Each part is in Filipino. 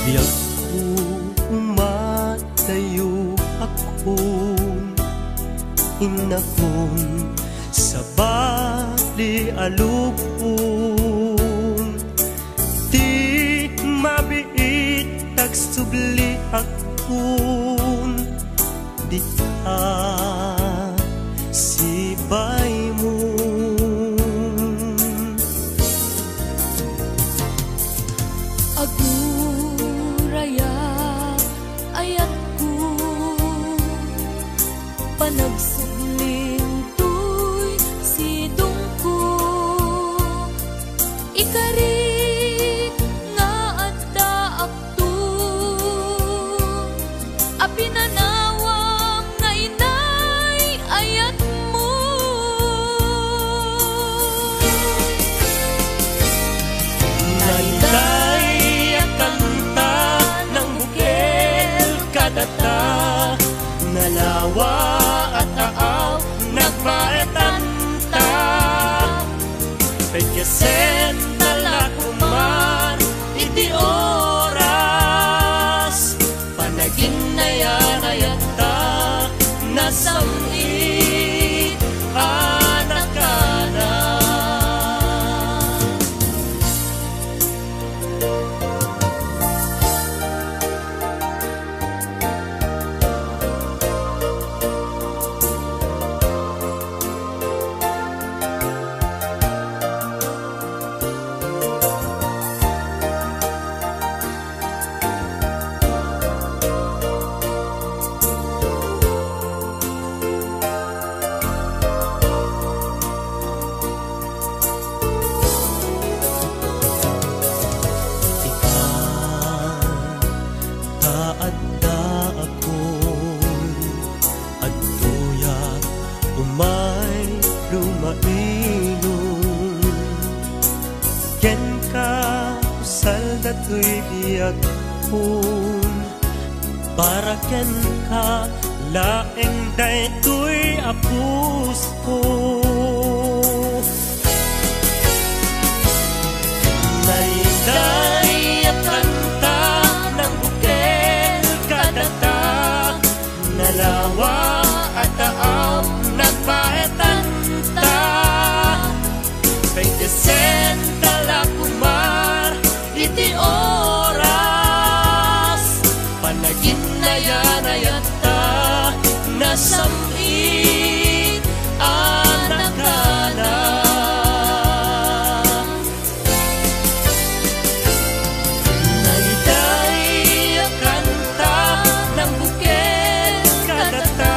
Diyak ko umatayo akong inakong sa bali alupong di mabiit tagsubli akong di ka sibay mo. Aguraya ayat ko panagsubling tuy sidong ko ikari nga adda akto apinanawang nga inay ayat mo. Nailay ang kanta ng bukel kadata, nalawa at aaw nagpaetanta. Pagkasen talakuman iti oras, panagin na yan ayata nasamit anak ka na. Umay lumailong ken ka usal datoy biag kun para ken ka laeng daytoy apus ko. Naiday at kanta ng bukel kadata, nalawa at taaw nagpaetanta. Pagkasen talakumar iti oras, panagin na yan ayata nasamit anak ka na. Naliday ang kanta ng bukel kadata,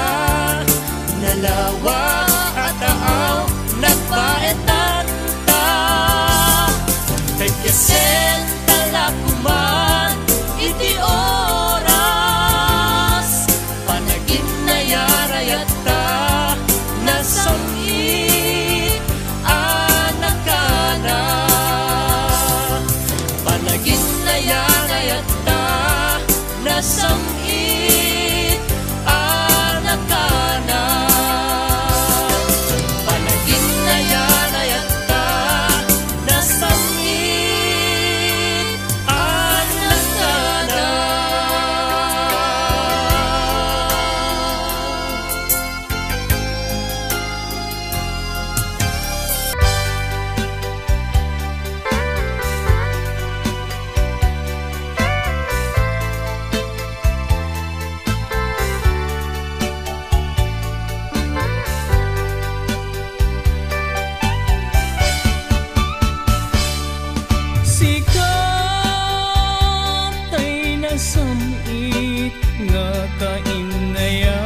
nalawa at taaw nagpaetanta. Pagkasen talakuman iti oras, panagin na yarayata nasamit anak ka na. Panagin na yarayata nasamit anak ka na. Panagin na yarayata nasamit anak ka na. Sikat ay nasamit nga kainayat,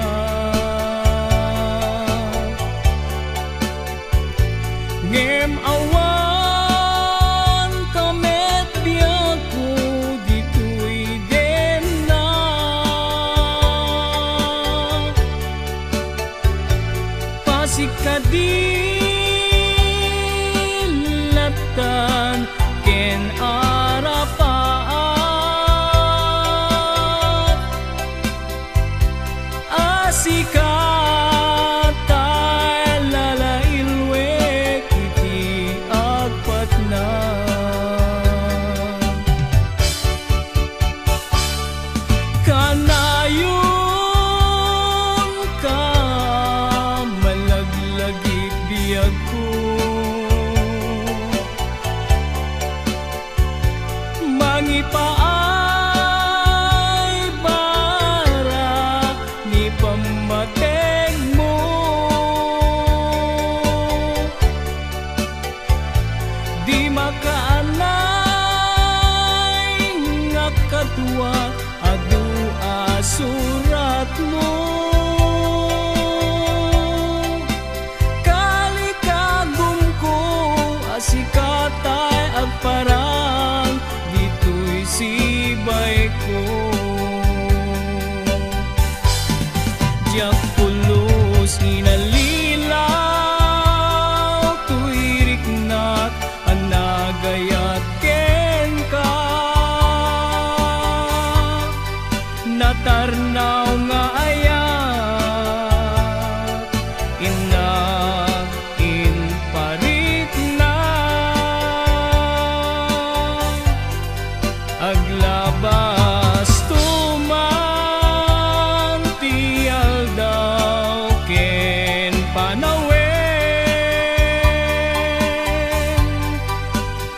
ngem awan kamet biag ko ditoy demna. Pasikadilatan ken arapaat, paay bara ni pamateg mo. Di makaanay nga kadwa adu asurat mo. Kalikagum ko asikatay agparang dito'y sibay ko. Diyak pulos inalilaw tuirik na't anagayat ken ka. Natarnaw nga ayat in parit na aglabas tuman tial daw ken panawen.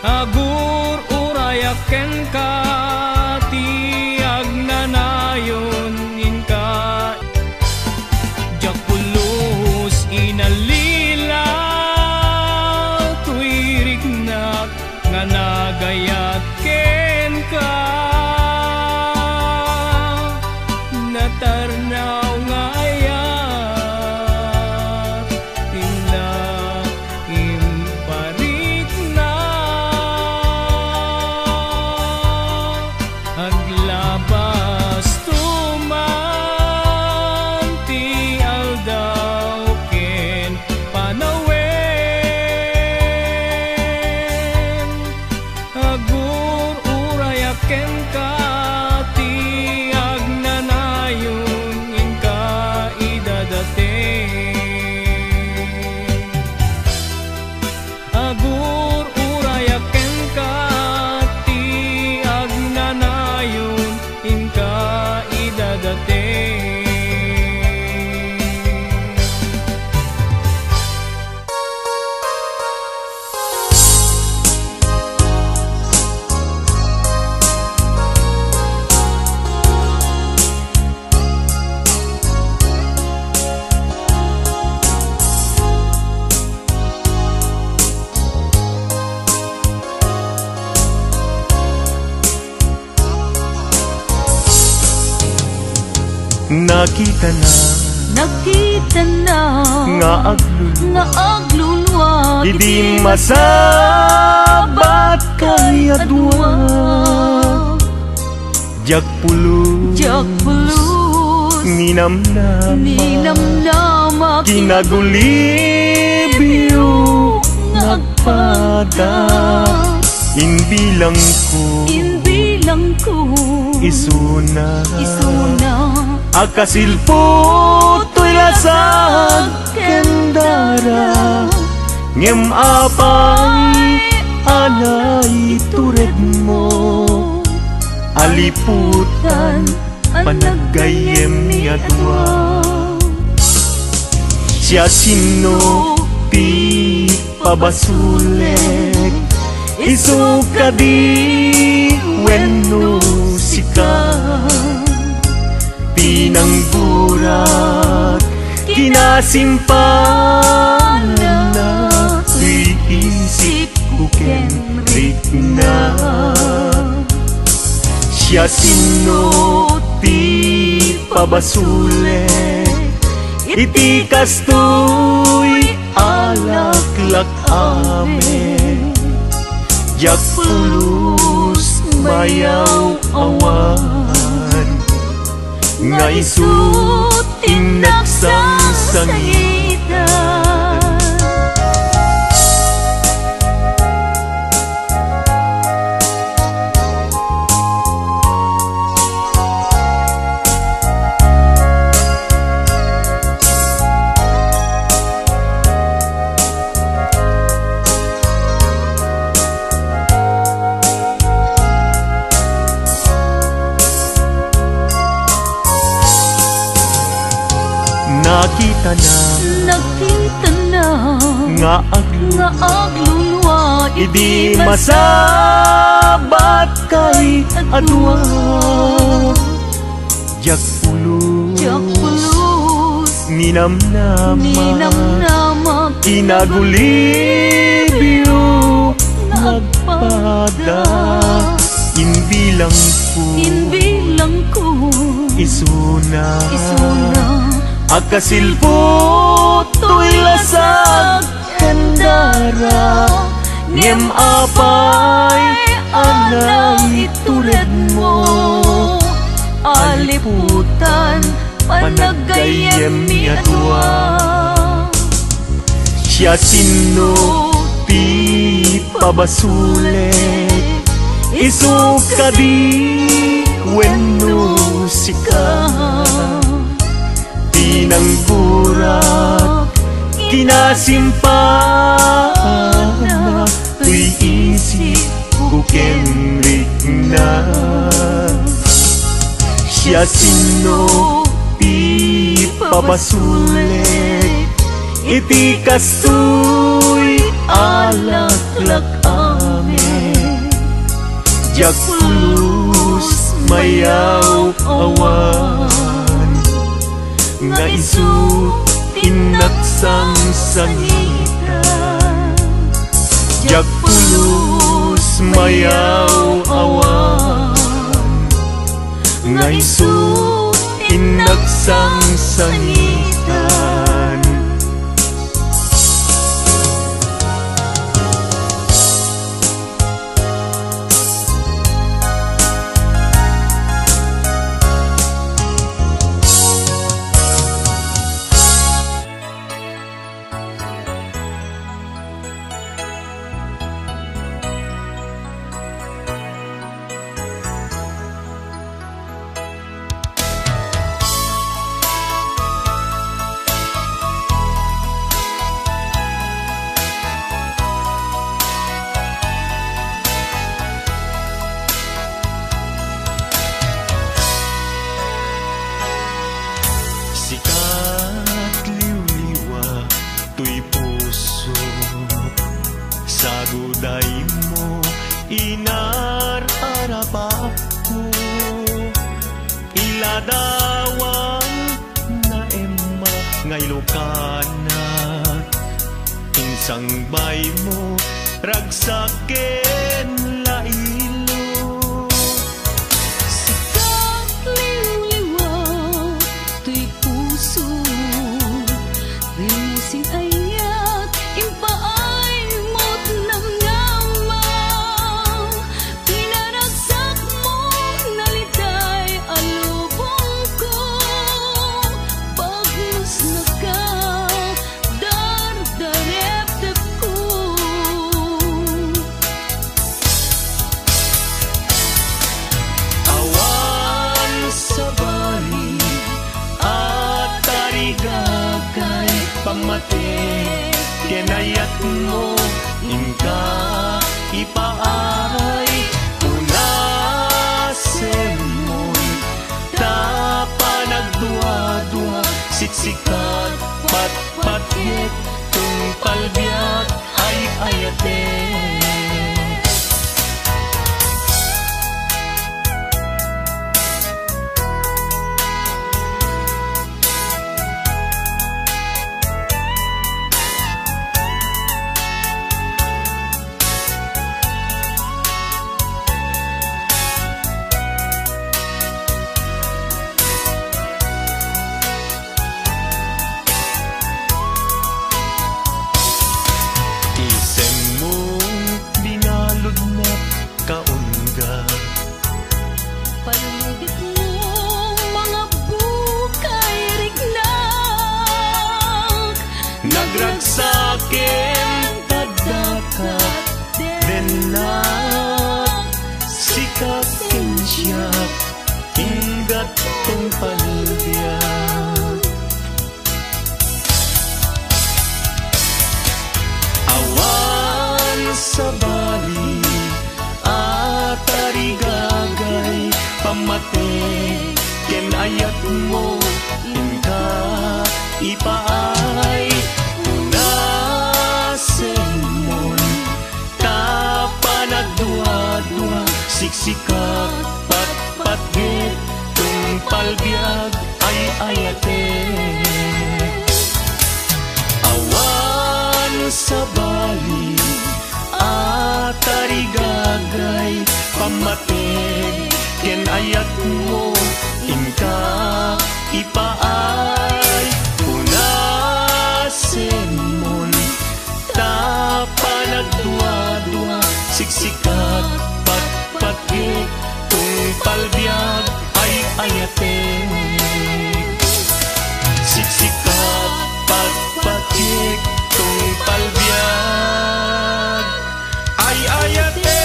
Agur urayak ken ka tiag nanayon inka. Diyak pulos inalilaw tuirik nak nga nagayat ken ka. Natarnaw nga ayat tina imparit na aglabas tuman tial daw ken panawen. Agur urayak ken ka tiag nanayon inka idadating. Agur urayak ken ka tiag nanayon inka idadating. Nakita na nga aglulwa Idi masabat kay adwa. Jak pulus ninamnama kinagulibyo nagpada. Inbilang ko isuna akasilpo to'y lasag kendara. Ngem apay alay tured mo aliputan panagayem ni adwa. Siya sino ti pabasulek isuka di wenno sika. Pinangburat kinasimpanan na iisip ko kenrik na. Siya sino ti pabasulek iti kastoy alaklak amen. Jak pulus mayaw awan nga isut inagsangsangita. Nakita na nga aglulwa Idi masabat kay adwa. Jak pulus ninamnama kinagulibyo nagpada. Inbilang ko isuna akasilpo to'y lasag kandara. Ngem apay anang itured mo, aliputan panagayem mi adwa. Siya sino ti pabasulet isuka di wenno sika. Tinanggurat kinasimpana tuy isip ko kenrik na. Siya sino ti pabasulet iti kastoy alaklak amin. Jak pulus mayaw awan nga isu tinaksang sangitan. Jak pulus mayaw awan nga isu tinaksang sangitan. Sikat liw-liwa tuy puso sa guday mo inararap ako. Iladawan na ema ngay lokanak insang bay mo ragsaken lailo. Sing ayat impaay mo't namnamaw. Pinaragsak mo nalitay alubong ko. Bagnos na ka dardarep-dep ko. Awan sa bali at tarigagay pamate kinayat mo ingka ipaay unasen mo tapa nagdua-dua siksikat pat-patyet tung palbiyak ay ayate. Palugit mo mga bukay rignak. Nagragsaken kadakat denak sikaken siya hinggat tong palbiyak. Awan sa bali at tarigagay pamate kinayat mo ingka ipaay unasen mon ta siksikat patpatgit tung palbiag ay ayate. Awan sa bali at tarigagay pamatig ken ayat mo inka ipaay punasen mon tapanagdua-dua siksikat patpatgit tung palbiag ay ayate. Siksikat patpatgit tung palbiag ay ayate.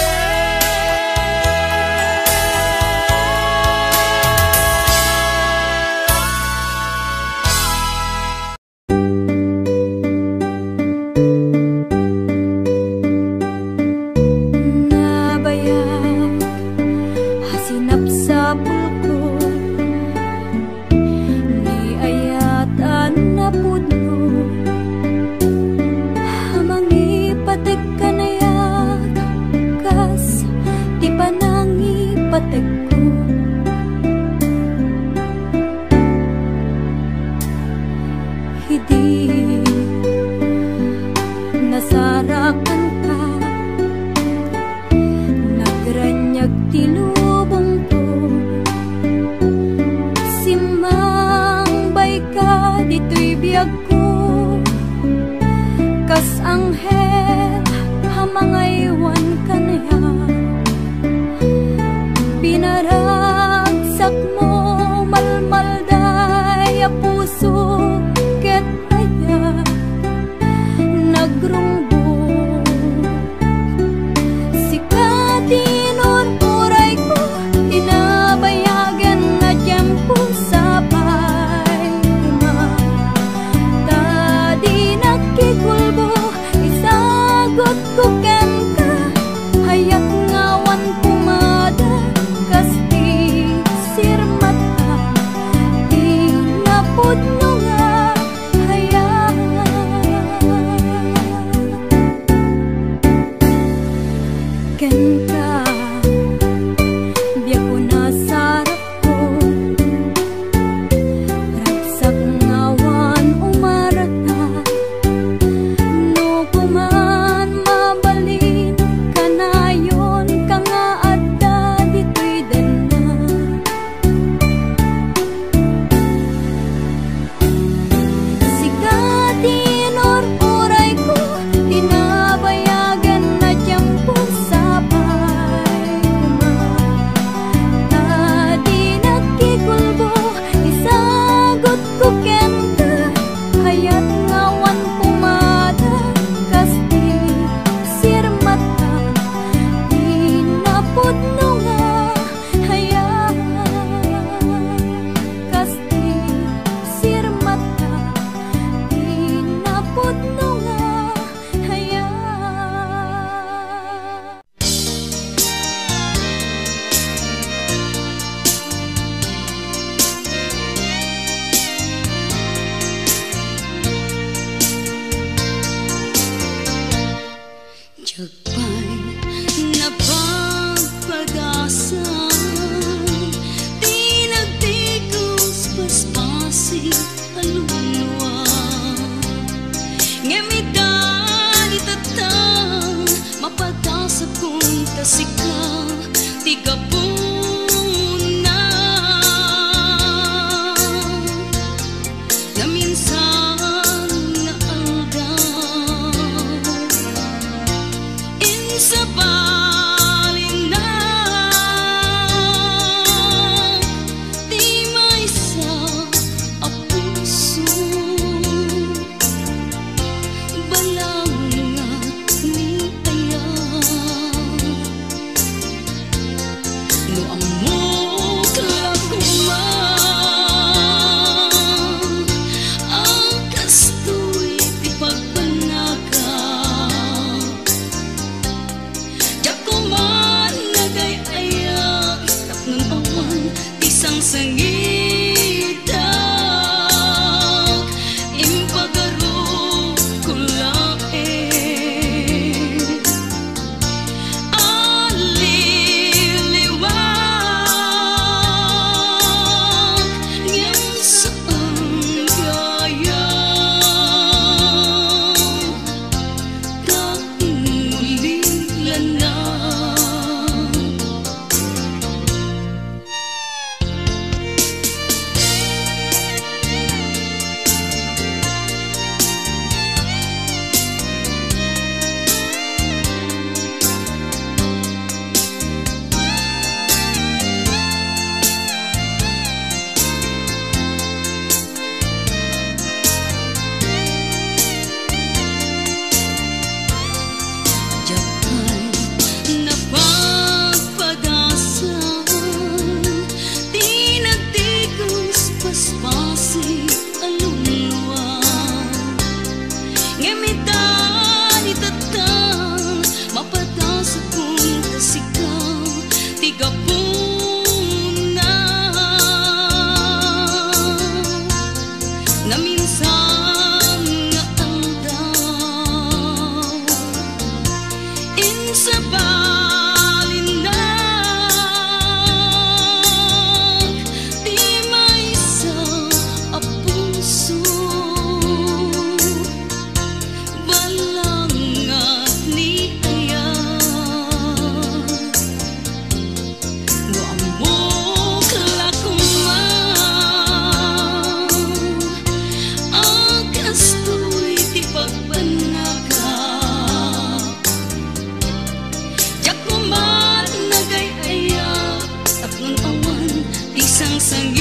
isang sangitak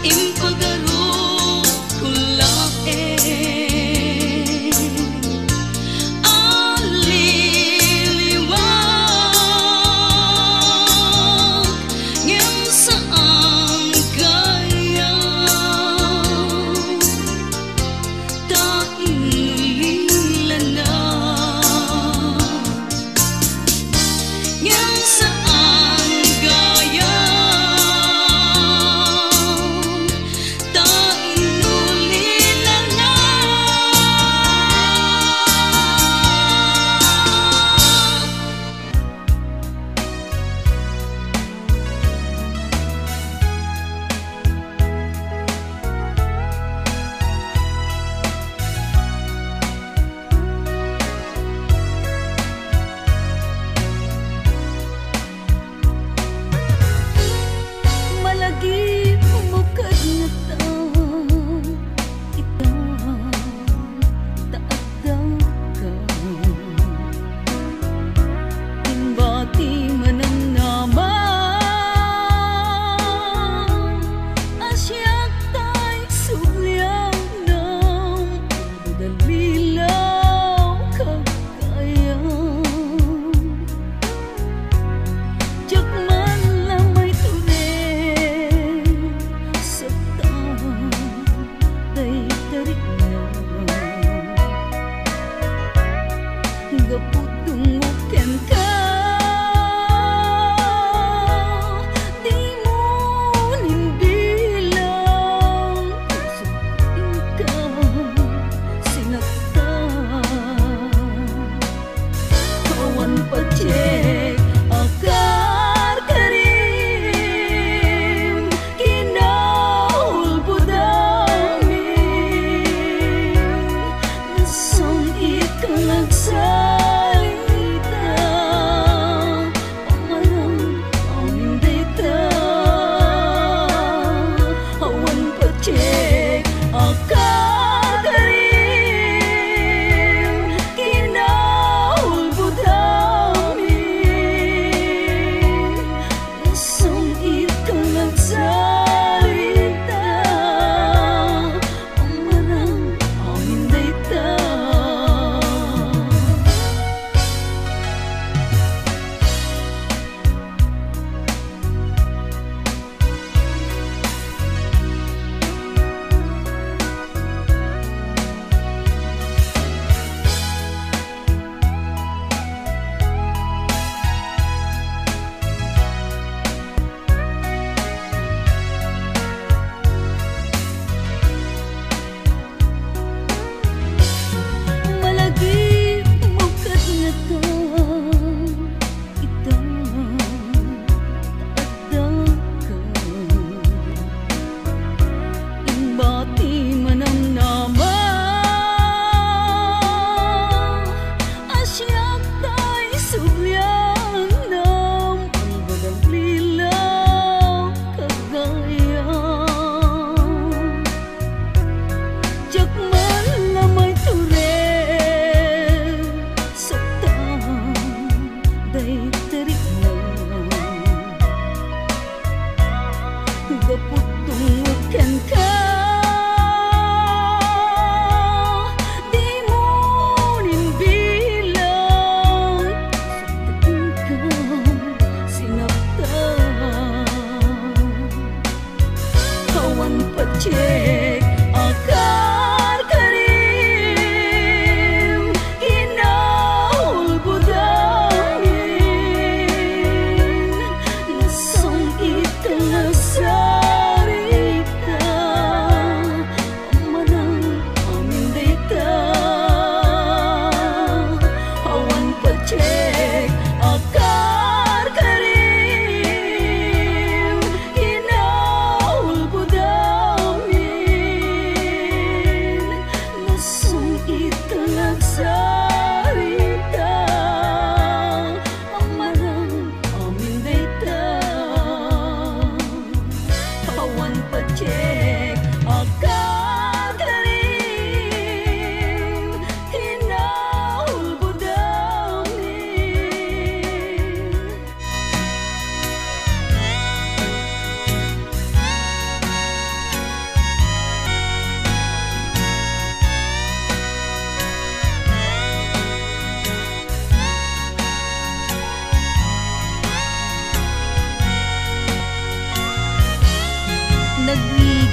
impagaro kulae aliliwag ngem saan kaya taililana ngem saan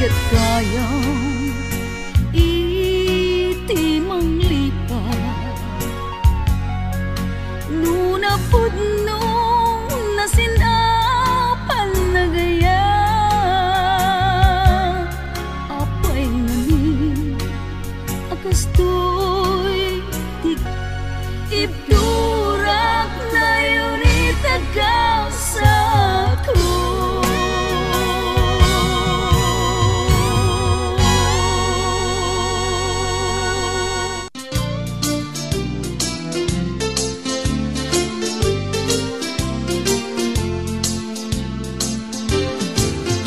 ket kayang iti manglipat nuna pudno nasinapan na gaya apay ngamin akastoy ibdurak na yun itagaw sa ko.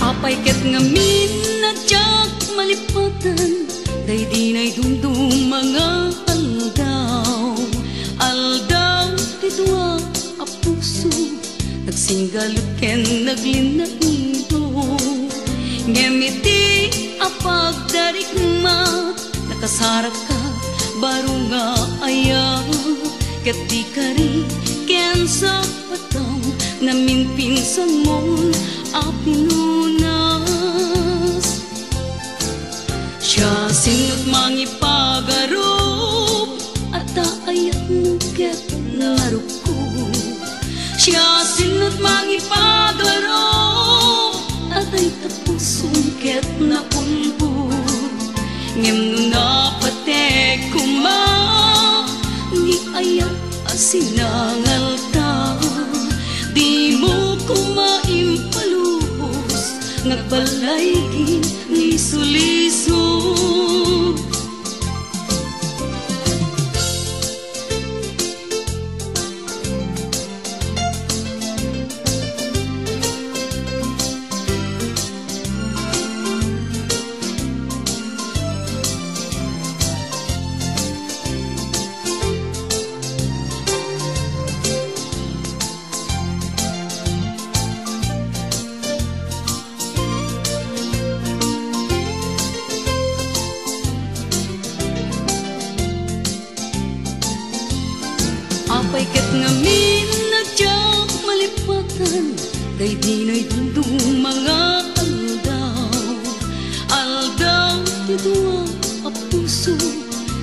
Apay ket ngamin na tiyak malipatan day di na'y dumdum mga aldaw aldaw tidwa a puso nagsinggalot ken naglinaito ngemiti a pagdarigma nakasarak ka baro nga aya ket di kari ken sa pataw namin pinsan mo a pinunas siya sinot mangipagarop at ayat mo ket naruko siya sinot mangipagarop at ay tapusong ket naulbo ngem nuna patek kuma ni ayat asinangal ta di mo kumaimpalubos nagbalay ni sulisog apay ket ngamin na tiyak malipatan day di na'y dumdum mga aldaw aldaw tidwa a puso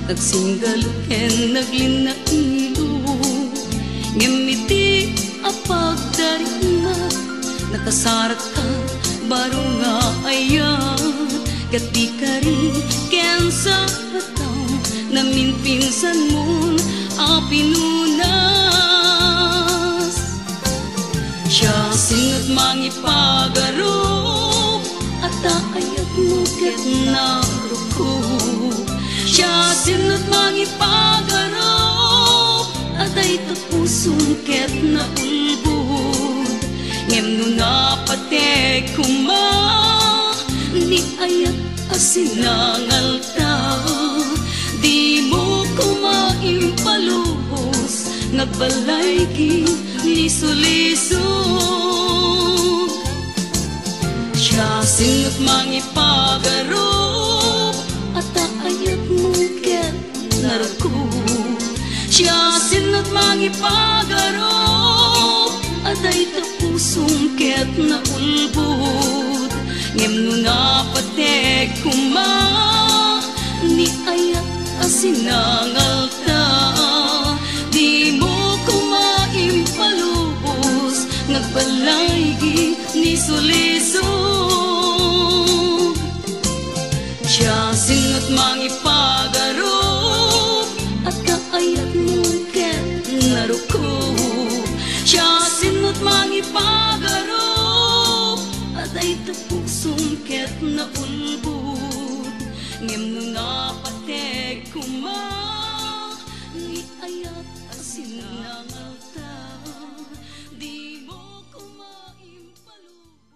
nagsinggalot ken naglinailo ngemiti a pagdarigma nakasarak ka baro nga ayat ket di kari ken sa pataw namin pinsan mo a pinunas siya sinot mangipagarop at ayat mo ket naruko siya sinot mangipagarop at ay tapusong ket naulbod ngem nuna patek kuma ni ayat asinangal ta di mo kumaimpalubos nagbalay ni sulisog siya sinot mangipagarop at ayat mo ket naruko siya sinot mangipagarop at ay tapusong ket naulbod ngem nuna patek kuma ni ayat asinangal ta di mo kumaimpalubos nagbalay ni sulisog siya sinot mangipagarop at kaayat mo ket naruko siya sinot mangipagarop at ay tapusong ket naulbod ngem nuna patek kuma ni ayat asinangal ta di mo kumaimpalubos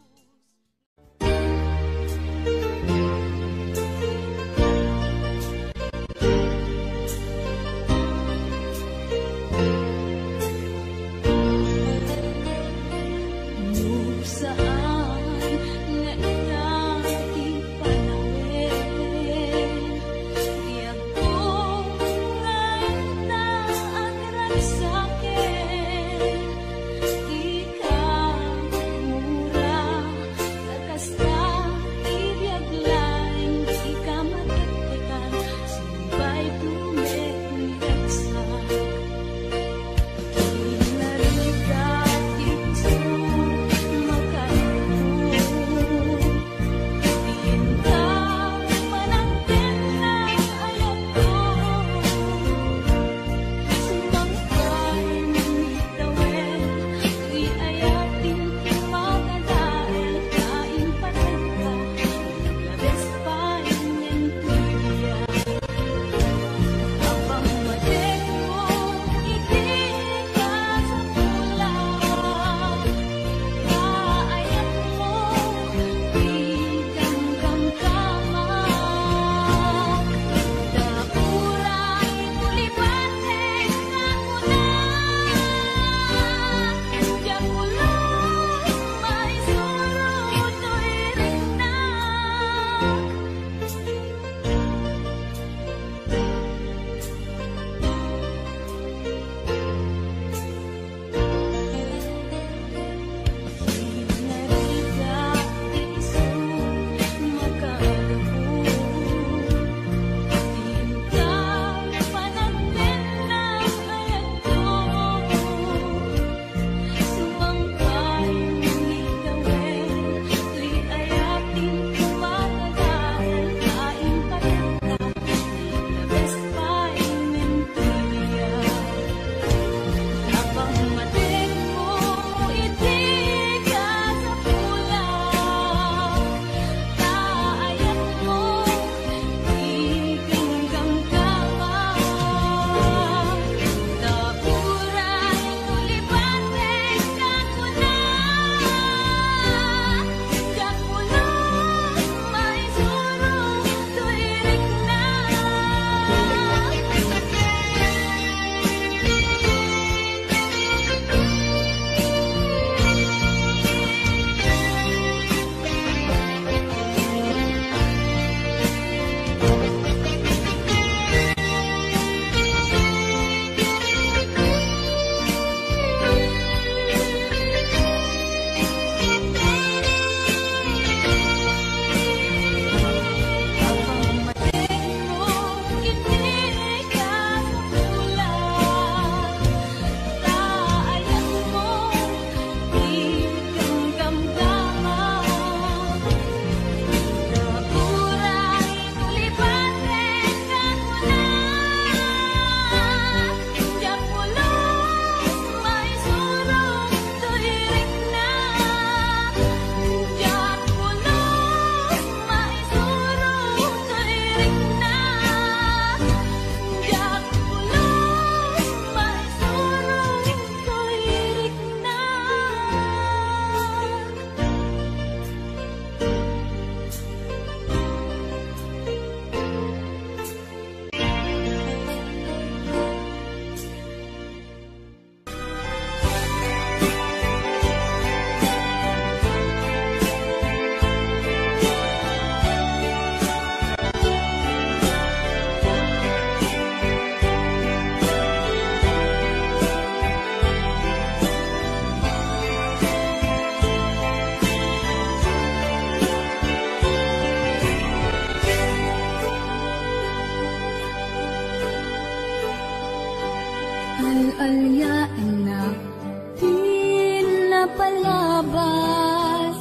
palabas,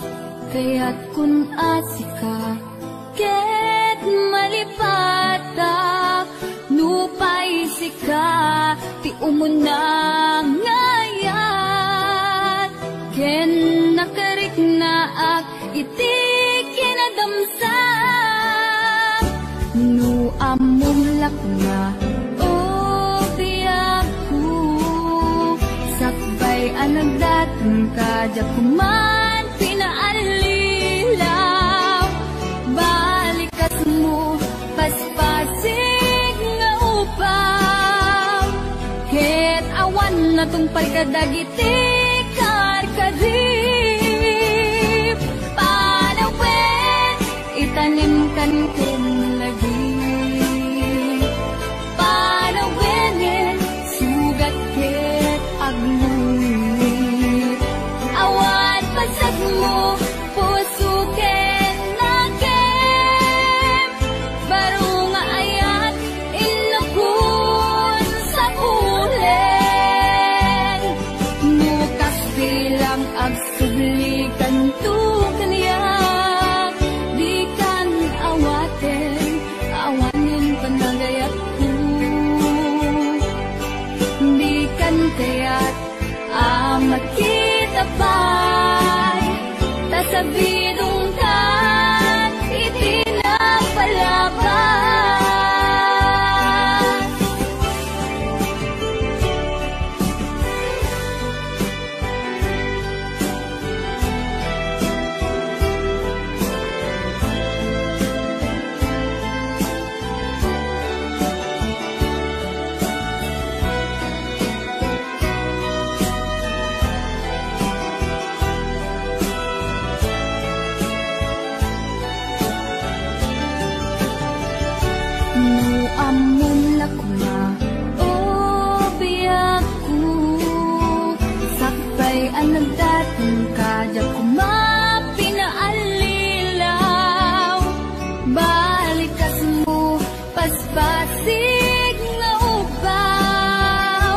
kaya't kun asika ket malipatak nupay sika ti umunang ngayat ken nakarik naak iti kinadamsak nu among lakna o biyak ko sakbay anang datang kadya kuman pinaalilaw balikas mo paspasig nga upaw ket awan na tungpal kadagiti karkadip panawin itanim kan ken lagi panawin sugat ket agluit awan pasag mo puso ken nakem baro nga ayat inakun sa ulen nukas bilang agsublikan tu kaniyak di kan awaten awanin panagayat ko di kan kaya't makita pa'y tasabidong kan itinapalabas among lakuna o biyak ko sakbay ang nagdating kadya kumapinaalilaw balikas mo paspasig nga upaw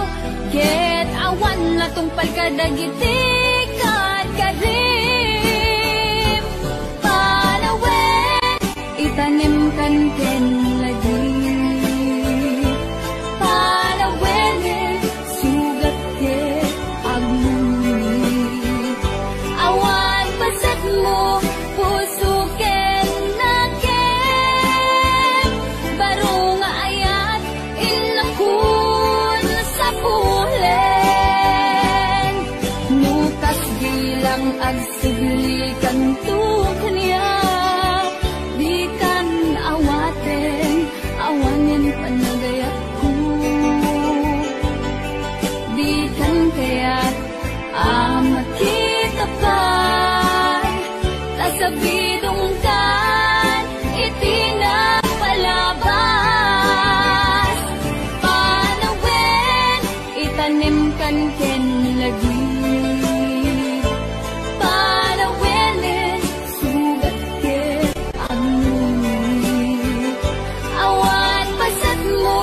ket awan na tungpal kadagiti karkarim panawin itanim kan ken lagi panawin sugat ket agluit awan pasag mo puso ken nakem baro nga ayat inakun sa pulen nukas bilang agsublikan tu kaniyak di kan awaten awanin panagayat ko di kan kaya't makita pa'y tasabidong kan itinapalabas panawin itanim kan ken lagi panawin sugat ket agluit awan pasag mo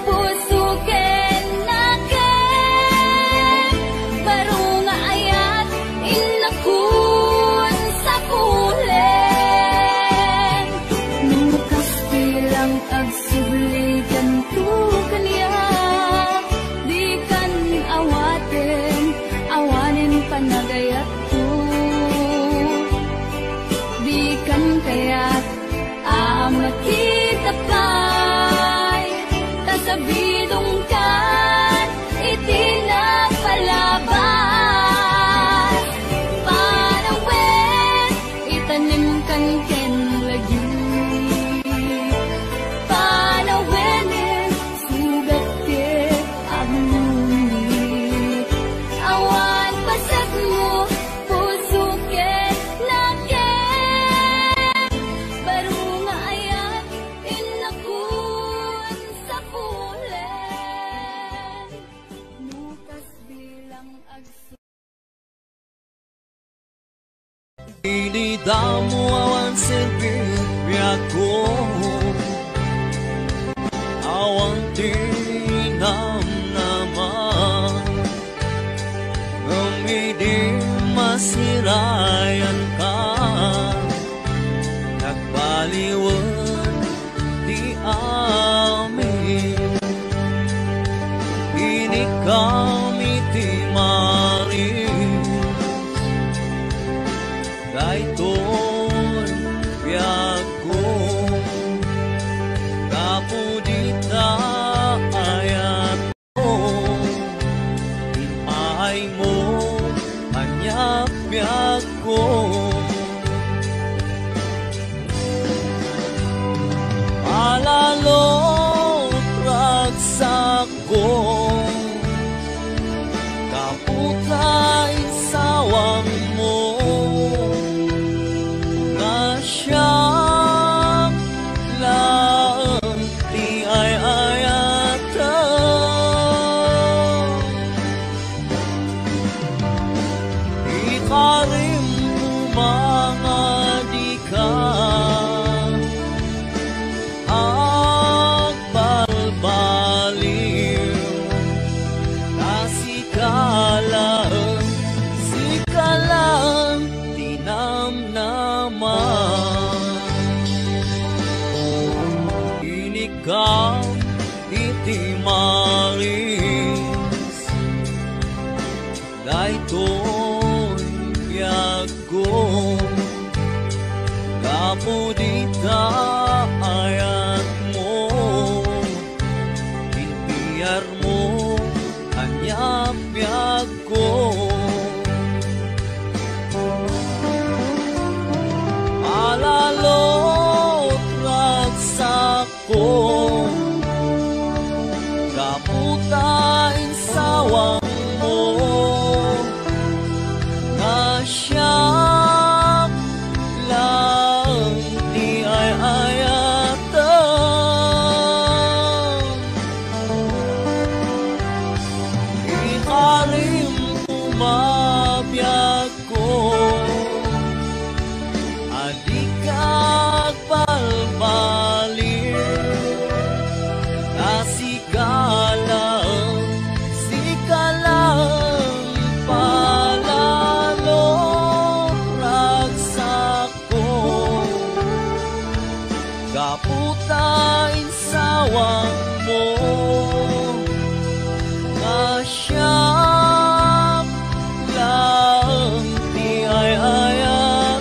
puso ken nakem baro nga ayat inakun sa pulen nukas bilang agsublikan tu kaniyak di kan awaten awanin panagayat ko di kan kaya't makita pa'y tasabidong kan itinapalabas panawin itanim kan ken lagi panawin sugat ket agluit awan pasag mo puso ket nakem baro nga ayat inakun sa pulen nukas bilang Inidamo awan servir ako awan tinam naman umidiman nasirayan ka, nagbaliwan di amin. Ini kami ti maris, daytoy biyago, kapudita ayat mo, inay mo hanyak biyago. Alalot ragsak ko, kaputay sawang mo, na siyang lang di ay ayatan. Ikarim mga di ka agbalbaliw, sikalang tinamnaman. Inikam iti maris, daytoy biyago, kapudita ayat mo, pinpiyar mo hanyak biyago. Alalot ragsak ko, kaputay sawang mo, na siyang lang di ay ayatan. Ikarim umabiyag ko, adikag balbaliw, sikalang palalo ragsak ko, kaputay sawang mo, na siyang lang di ay ayatan.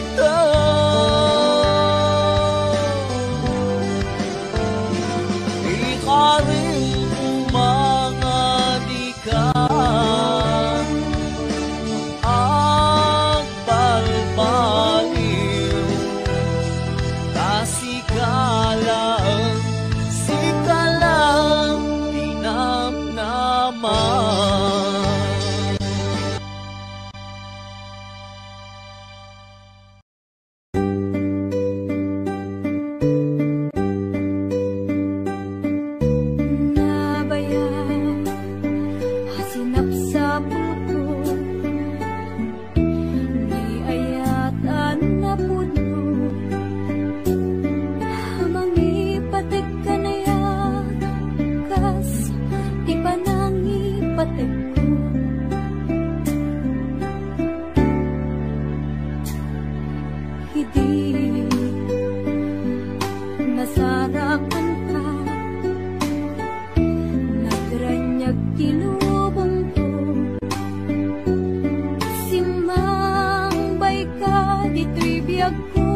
Ikarim mga di ka agbalbaliw, sikalang tinamnaman. Nabayan, hasinap sa puto, may ayatan na puno, mangipatig ka na yan, kas di pa nangipatig ko. Hindi nasarakan ka, nagranyag tinubong ko, simbay ka di tribiyag ko,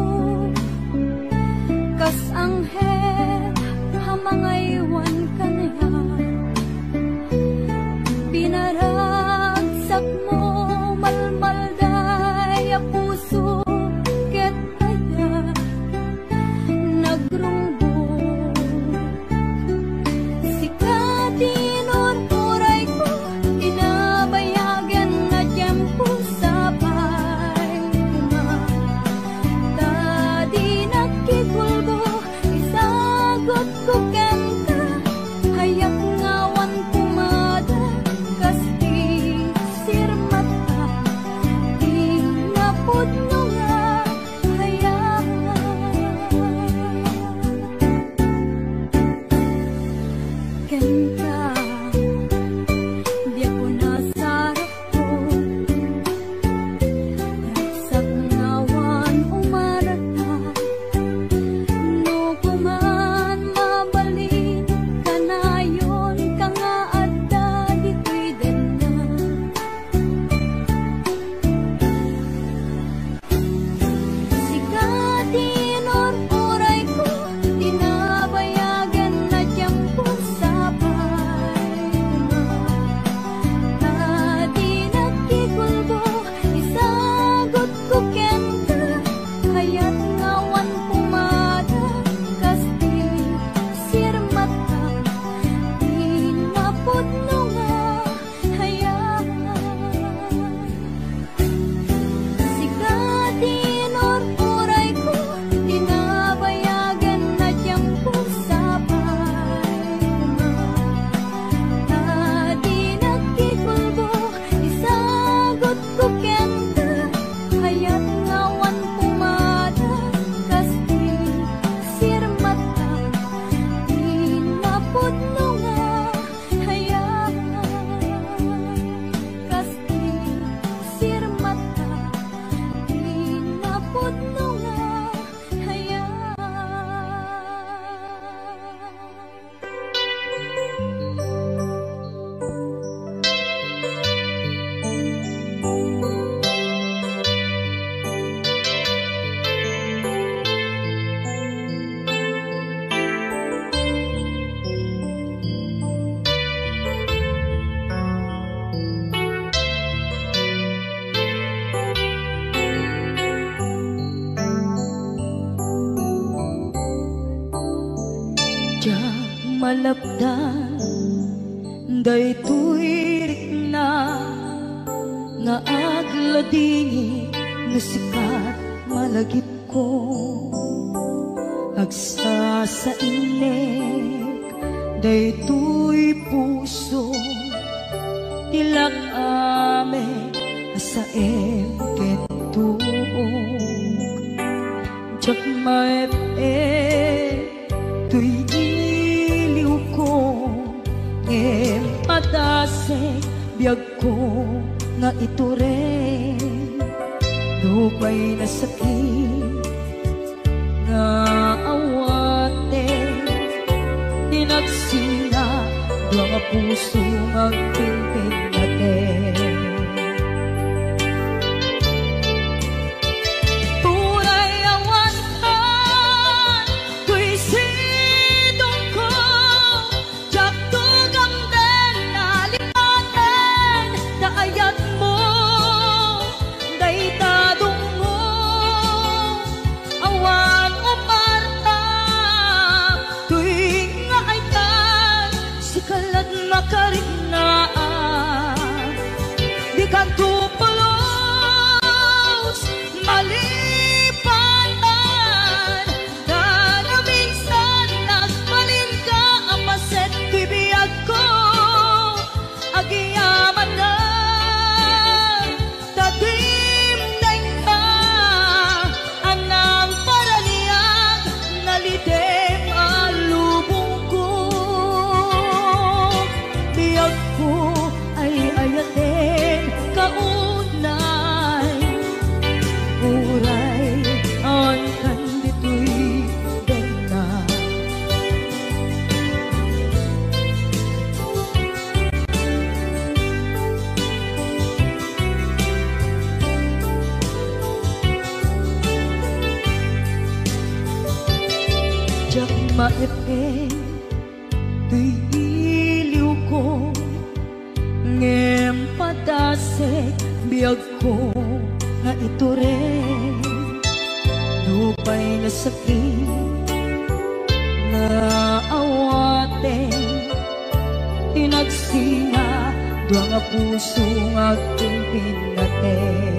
kas anghel hamangaywan ka na yan, pinaragsak mo malmalday a puso, ket kaya nagrungbo. Sikatinurturay ko, inabayagan na tiyempo sabay kuma. Tadi nakikulbo, isagot ko kanta, malabdan daytoy rikna nga agladini nga sikat malagip ko agsa sa inek daytoy puso tilak ame asaem kentuog jak maep tuy iliw ko ngem padasek biyag ko nga ito rin dupay na sakit nga awate tinagsinga mga puso magpilpil natin tunay awantan tuy sidong ko jak tugang den nalipaten naayat mo daytadong mo awan umarta tuy nga ay kalat makarinaan di ka tupulos malipatan na minsan nagbalin ka apaset bibiyag ko agiyaman na tatimneng ka anang paraniyag nalidem alubong ko biyag ko ay ayatin kaunay uray ang kandito'y ganda jak maepe tuy iliw ko ngem padasek biyag ko nga ito rin dupay na sakit nga awate tinagsinga dua nga puso nga pimpin natin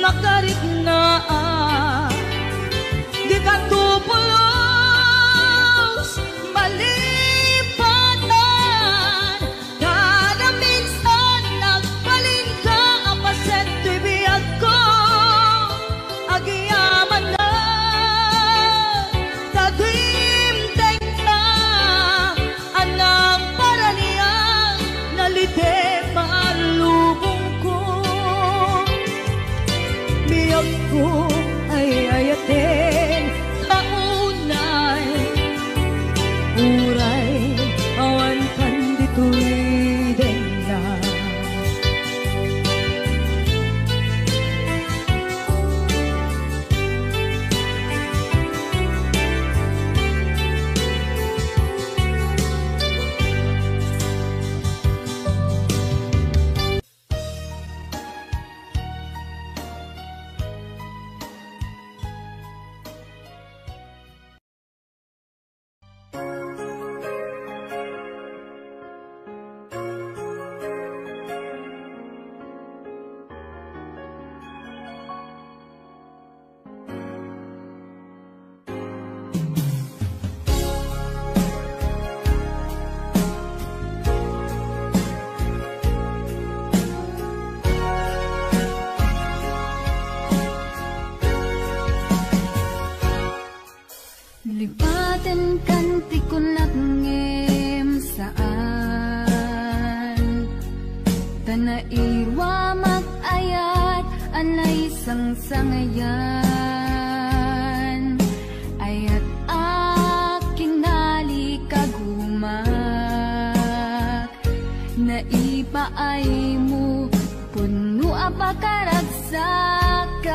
makarit na di ka tupulos malipatan kada minsan nagbalin ka apaset bibiyag ko agiyaman na tadimteng na anang paraniyang nalite maalubong ko biyag ko ay ayatin kaunay uray awan kandito'y denda Lipatan kanti ko nagngem saan Tanairwa mag-ayat anay sangsangayan Ayat aking nalikaguma Naiba ay sakak.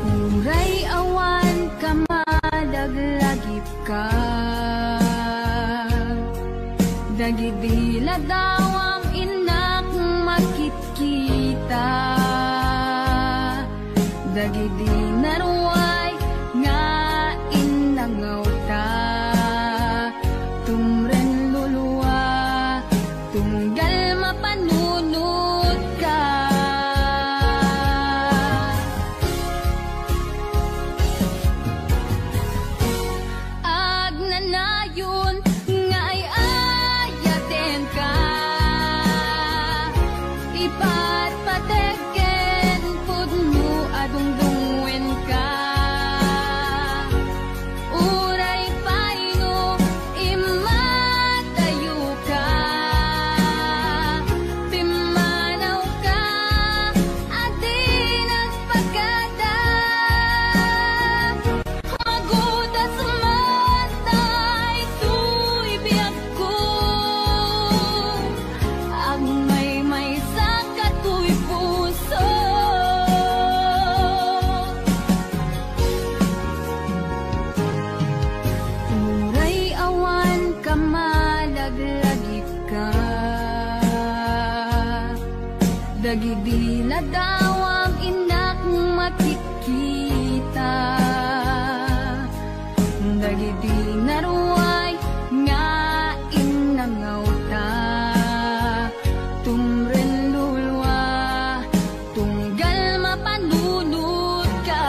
Uray awan ka malaglagip ka, dagidila daw ang inak makikita, dagidi naruay nga inangaw ta, tumren luluwa tunggal mapanunod ka. Agnanayon nga ay ayaten ka, ipatpateken pudno adungdungwen ka. Uray paino imatayo ka, pimanaw ka adi nagpagada, magudas matay tuy biyak ko, ang may saka tuy puso. Uray awan ka malaglagip ka, dagidila daw ang inak makikita, dagidi naruay nga inangaw ta, tumren lulwa tunggal mapanunod ka.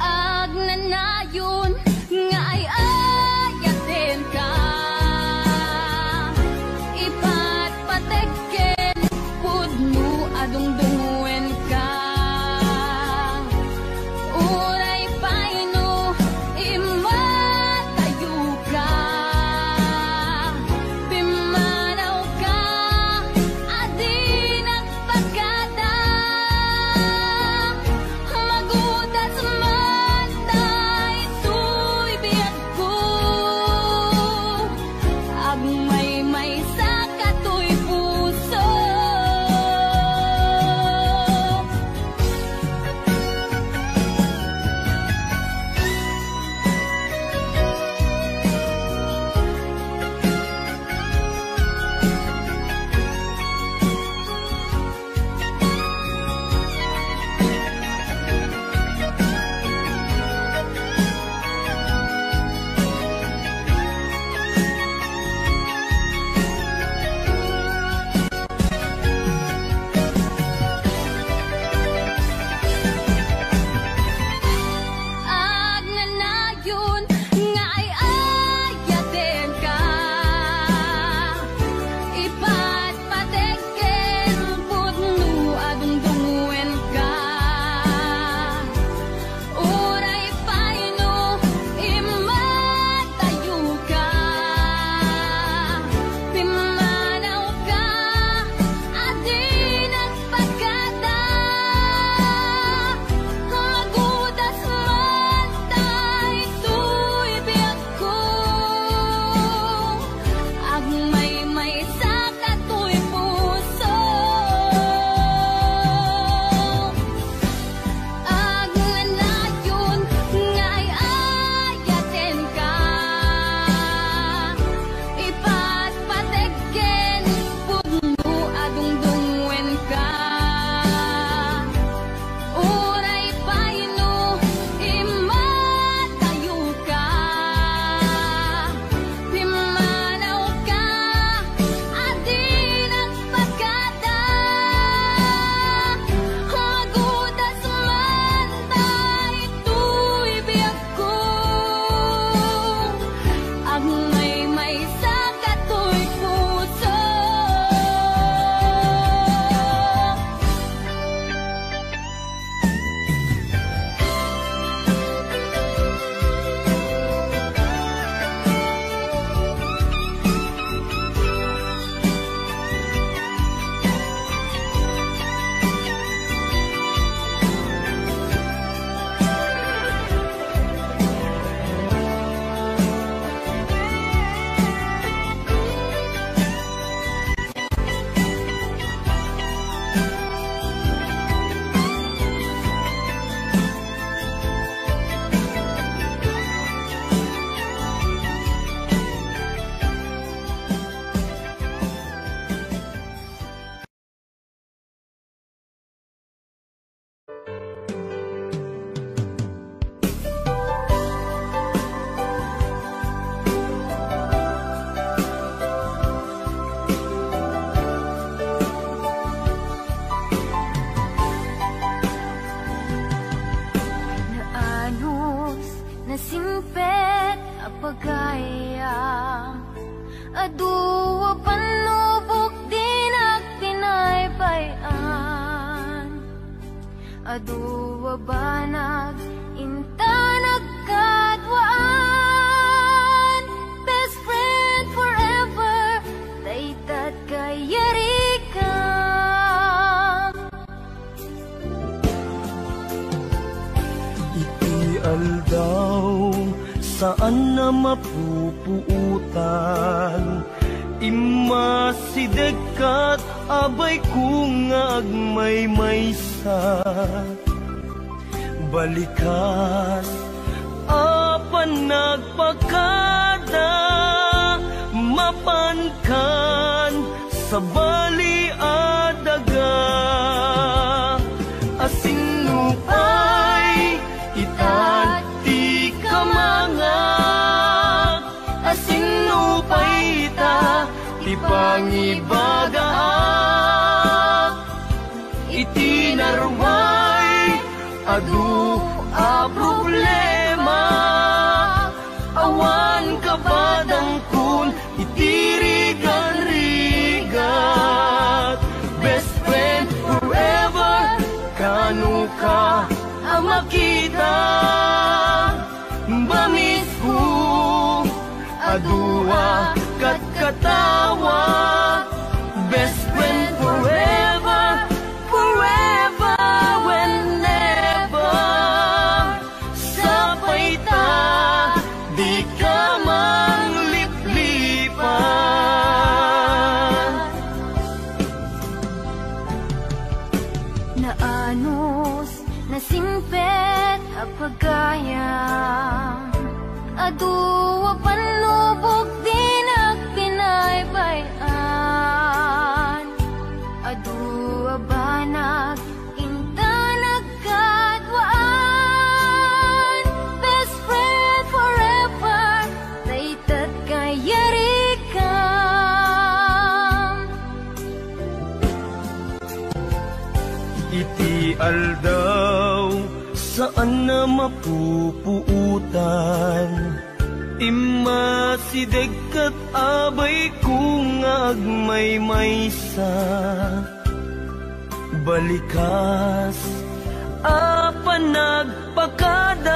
Agnanayon nga ay ayaten ka, ipatpateken pudno adungdungwen ka. Uray paino imatayo ka, pimanaw ka adi nagpagada, magudas matay tuy biyak ko, ang may saka tuy puso. Aduwa banag inta nagkadwaan, best friend forever, daytat kayarika. Iti aldaw saan na mapupuutan, imasidekat abay kung agmaymaysa. Balikas apan nagpakada, mapankan sa bali adaga. Asinupay itat di kamangak, asinupay ita di pangibagaak. Itinarway adu a problema, awan kabadang kun itirigan-rigat. Best friend forever, kanu ka ang makita. Bamisku adua kat katawa, best friend forever, forever whenever. Sapay ta di ka mangliplipan. Naanos nasimpet apagayam, aduwa panlubog di nagpinaybayan. Aduwa banag inta nagkadwaan, best friend forever, daytat kayarikam. Iti aldaw saan na mapupuutan, imasidekat abay kung agmaymaysa. Balikas apan nagpakadan,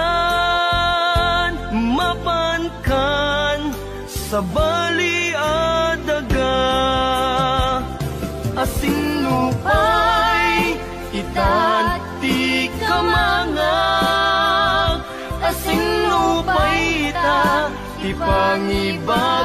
mapankan sa bali adaga. Asinupay itat di kamangak, asinupay ita di pangiba.